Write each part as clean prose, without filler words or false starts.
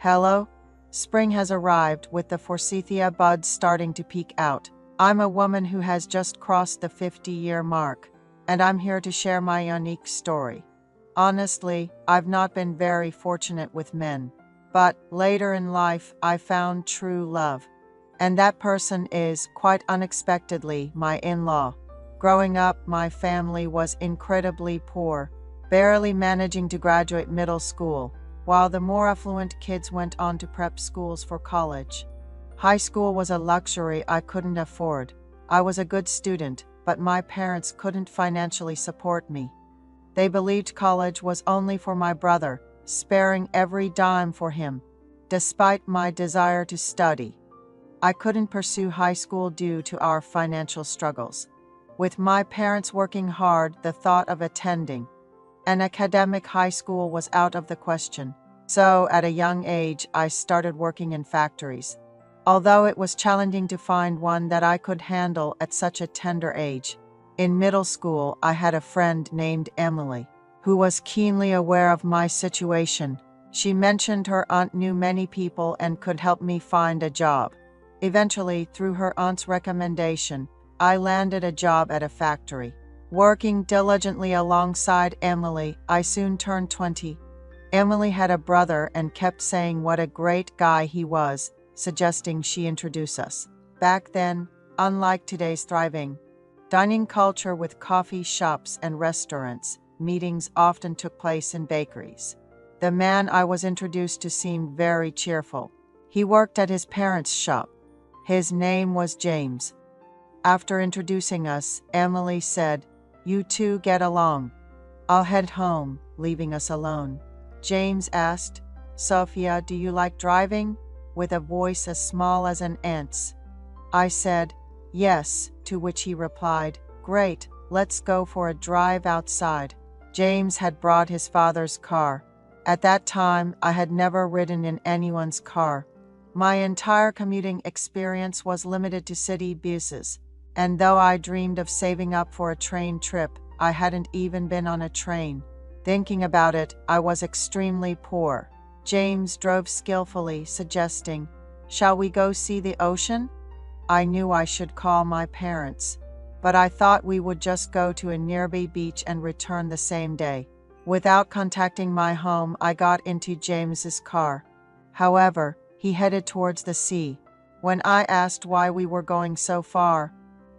Hello? Spring has arrived with the forsythia buds starting to peek out. I'm a woman who has just crossed the 50-year mark, and I'm here to share my unique story. Honestly, I've not been very fortunate with men, but later in life I found true love. And that person is, quite unexpectedly, my in-law. Growing up, my family was incredibly poor, barely managing to graduate middle school, while the more affluent kids went on to prep schools for college. High school was a luxury I couldn't afford. I was a good student, but my parents couldn't financially support me. They believed college was only for my brother, sparing every dime for him, despite my desire to study. I couldn't pursue high school due to our financial struggles. With my parents working hard, the thought of attending an academic high school was out of the question. So, at a young age, I started working in factories. Although it was challenging to find one that I could handle at such a tender age. In middle school, I had a friend named Emily, who was keenly aware of my situation. She mentioned her aunt knew many people and could help me find a job. Eventually, through her aunt's recommendation, I landed a job at a factory. Working diligently alongside Emily, I soon turned 20. Emily had a brother and kept saying what a great guy he was, suggesting she introduce us. Back then, unlike today's thriving dining culture with coffee shops and restaurants, meetings often took place in bakeries. The man I was introduced to seemed very cheerful. He worked at his parents' shop. His name was James. After introducing us, Emily said, "You two get along. I'll head home," leaving us alone. James asked, "Sophia, do you like driving?" with a voice as small as an ant's. I said, "Yes," to which he replied, "Great, let's go for a drive outside." James had brought his father's car. At that time, I had never ridden in anyone's car. My entire commuting experience was limited to city buses, and though I dreamed of saving up for a train trip, I hadn't even been on a train. Thinking about it, I was extremely poor. James drove skillfully, suggesting, "Shall we go see the ocean?" I knew I should call my parents, but I thought we would just go to a nearby beach and return the same day. Without contacting my home, I got into James's car. However, he headed towards the sea. When I asked why we were going so far,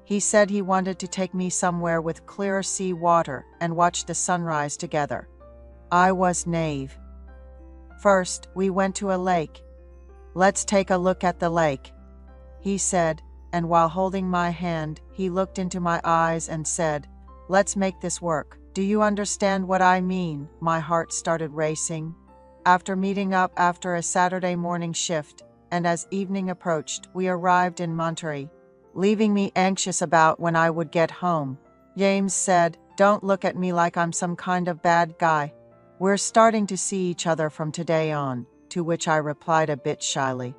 he said he wanted to take me somewhere with clear sea water and watch the sunrise together. I was naive. First, we went to a lake. "Let's take a look at the lake," he said, and while holding my hand, he looked into my eyes and said, "Let's make this work." Do you understand what I mean? My heart started racing. After meeting up after a Saturday morning shift, and as evening approached, we arrived in Monterey, leaving me anxious about when I would get home. James said, "Don't look at me like I'm some kind of bad guy. We're starting to see each other from today on," to which I replied a bit shyly,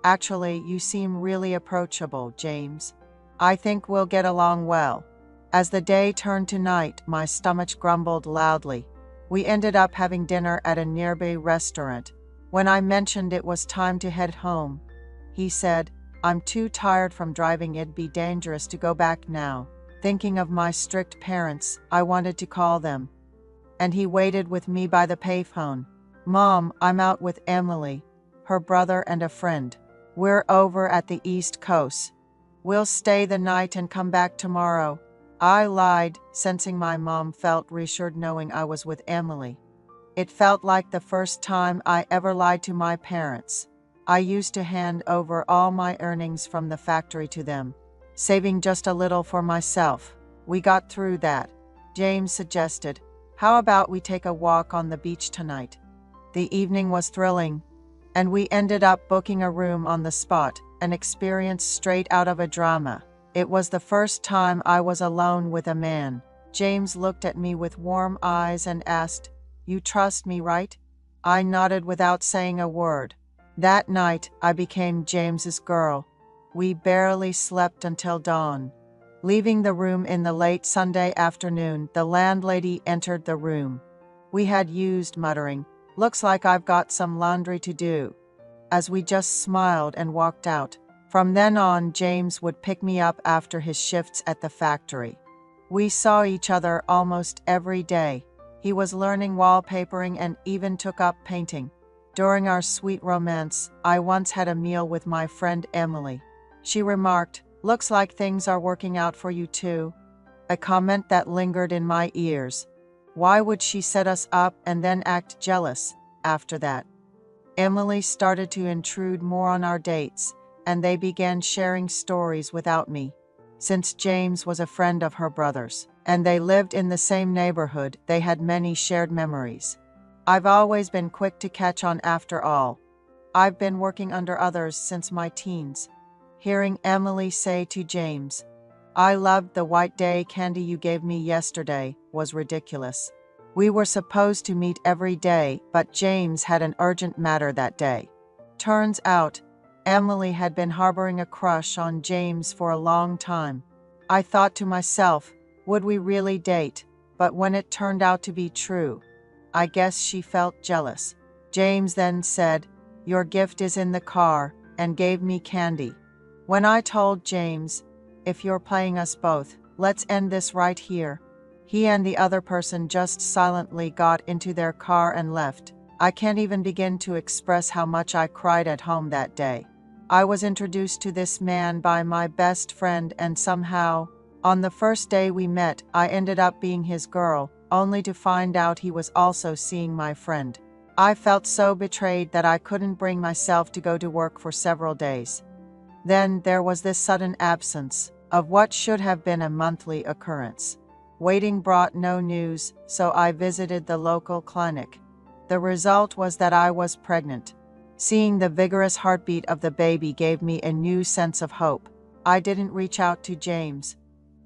"Actually, you seem really approachable, James. I think we'll get along well." As the day turned to night, my stomach grumbled loudly. We ended up having dinner at a nearby restaurant. When I mentioned it was time to head home, he said, "I'm too tired from driving, it'd be dangerous to go back now." Thinking of my strict parents, I wanted to call them, and he waited with me by the payphone. "Mom, I'm out with Emily, her brother and a friend. We're over at the East Coast. We'll stay the night and come back tomorrow." I lied, sensing my mom felt reassured knowing I was with Emily. It felt like the first time I ever lied to my parents. I used to hand over all my earnings from the factory to them, saving just a little for myself. We got through that. James suggested, "How about we take a walk on the beach tonight?" The evening was thrilling, and we ended up booking a room on the spot, an experience straight out of a drama. It was the first time I was alone with a man. James looked at me with warm eyes and asked, "You trust me, right?" I nodded without saying a word. That night, I became James's girl. We barely slept until dawn. Leaving the room in the late Sunday afternoon, the landlady entered the room. We had used, muttering, Looks like I've got some laundry to do," as we just smiled and walked out. From then on, James would pick me up after his shifts at the factory. We saw each other almost every day. He was learning wallpapering and even took up painting. During our sweet romance, I once had a meal with my friend Emily. She remarked, "Looks like things are working out for you too," a comment that lingered in my ears. Why would she set us up and then act jealous after that? Emily started to intrude more on our dates, and they began sharing stories without me. Since James was a friend of her brother's, and they lived in the same neighborhood, they had many shared memories. I've always been quick to catch on after all. I've been working under others since my teens. Hearing Emily say to James, "I loved the white day candy you gave me yesterday," was ridiculous. We were supposed to meet every day, but James had an urgent matter that day. Turns out, Emily had been harboring a crush on James for a long time. I thought to myself, would we really date? But when it turned out to be true, I guess she felt jealous. James then said, "Your gift is in the car," and gave me candy. When I told James, "If you're playing us both, let's end this right here," he and the other person just silently got into their car and left. I can't even begin to express how much I cried at home that day. I was introduced to this man by my best friend, and somehow, on the first day we met, I ended up being his girl, only to find out he was also seeing my friend. I felt so betrayed that I couldn't bring myself to go to work for several days. Then there was this sudden absence of what should have been a monthly occurrence. Waiting brought no news, so I visited the local clinic. The result was that I was pregnant. Seeing the vigorous heartbeat of the baby gave me a new sense of hope. I didn't reach out to James.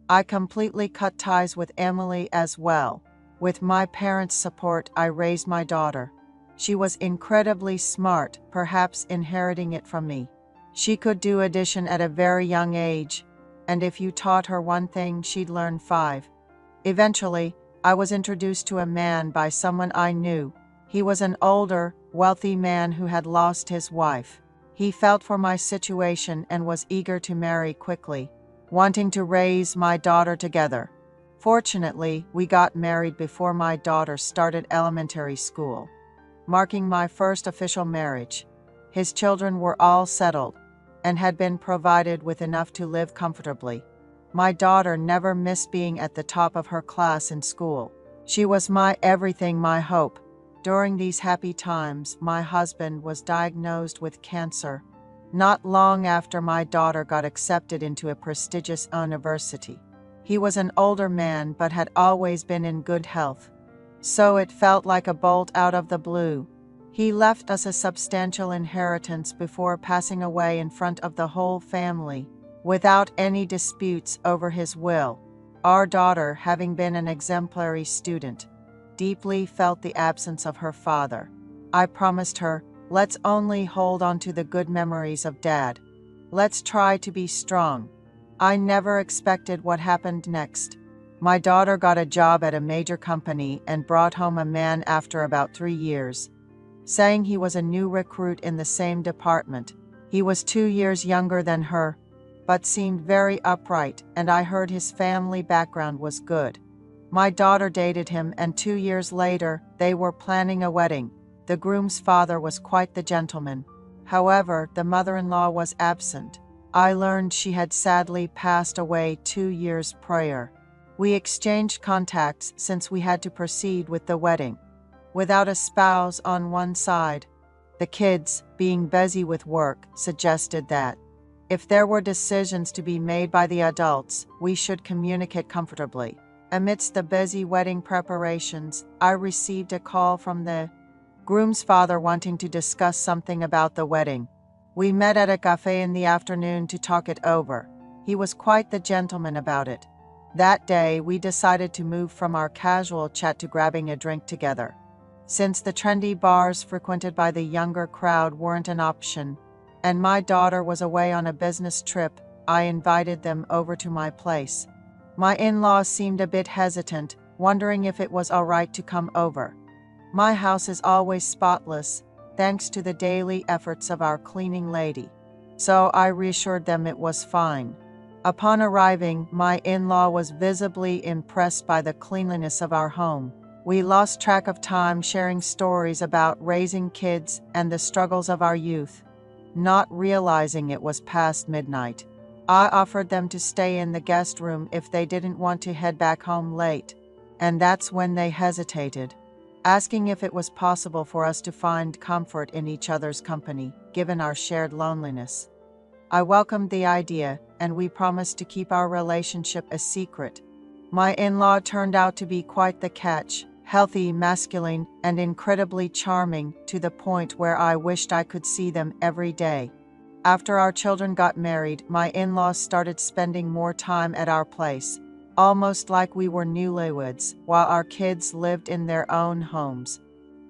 I completely cut ties with Emily as well. With my parents' support, I raised my daughter. She was incredibly smart, perhaps inheriting it from me. She could do addition at a very young age, and if you taught her one thing, she'd learn 5. Eventually, I was introduced to a man by someone I knew. He was an older, wealthy man who had lost his wife. He felt for my situation and was eager to marry quickly, wanting to raise my daughter together. Fortunately, we got married before my daughter started elementary school, marking my first official marriage. His children were all settled and had been provided with enough to live comfortably. My daughter never missed being at the top of her class in school. She was my everything, my hope. During these happy times, my husband was diagnosed with cancer, not long after my daughter got accepted into a prestigious university. He was an older man but had always been in good health, so it felt like a bolt out of the blue. He left us a substantial inheritance before passing away in front of the whole family, without any disputes over his will. Our daughter, having been an exemplary student, deeply felt the absence of her father. I promised her, "Let's only hold on to the good memories of Dad. Let's try to be strong." I never expected what happened next. My daughter got a job at a major company and brought home a man after about 3 years, saying he was a new recruit in the same department. He was 2 years younger than her, but seemed very upright, and I heard his family background was good. My daughter dated him, and 2 years later, they were planning a wedding. The groom's father was quite the gentleman. However, the mother-in-law was absent. I learned she had sadly passed away 2 years prior. We exchanged contacts since we had to proceed with the wedding. Without a spouse on one side, the kids, being busy with work, suggested that if there were decisions to be made by the adults, we should communicate comfortably. Amidst the busy wedding preparations, I received a call from the groom's father wanting to discuss something about the wedding. We met at a cafe in the afternoon to talk it over. He was quite the gentleman about it. That day, we decided to move from our casual chat to grabbing a drink together. Since the trendy bars frequented by the younger crowd weren't an option, and my daughter was away on a business trip, I invited them over to my place. My in-laws seemed a bit hesitant, wondering if it was all right to come over. My house is always spotless, thanks to the daily efforts of our cleaning lady. So I reassured them it was fine. Upon arriving, my in-law was visibly impressed by the cleanliness of our home. We lost track of time sharing stories about raising kids and the struggles of our youth, not realizing it was past midnight. I offered them to stay in the guest room if they didn't want to head back home late, and that's when they hesitated, asking if it was possible for us to find comfort in each other's company, given our shared loneliness. I welcomed the idea, and we promised to keep our relationship a secret. My in-law turned out to be quite the catch, healthy, masculine, and incredibly charming, to the point where I wished I could see them every day. After our children got married, my in-laws started spending more time at our place, almost like we were newlyweds, while our kids lived in their own homes,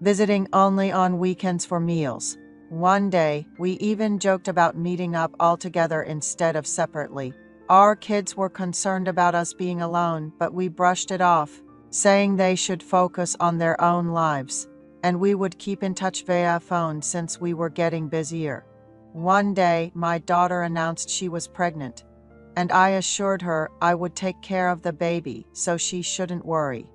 visiting only on weekends for meals. One day, we even joked about meeting up all together instead of separately. Our kids were concerned about us being alone, but we brushed it off, saying they should focus on their own lives, and we would keep in touch via phone since we were getting busier. One day, my daughter announced she was pregnant, and I assured her I would take care of the baby, so she shouldn't worry.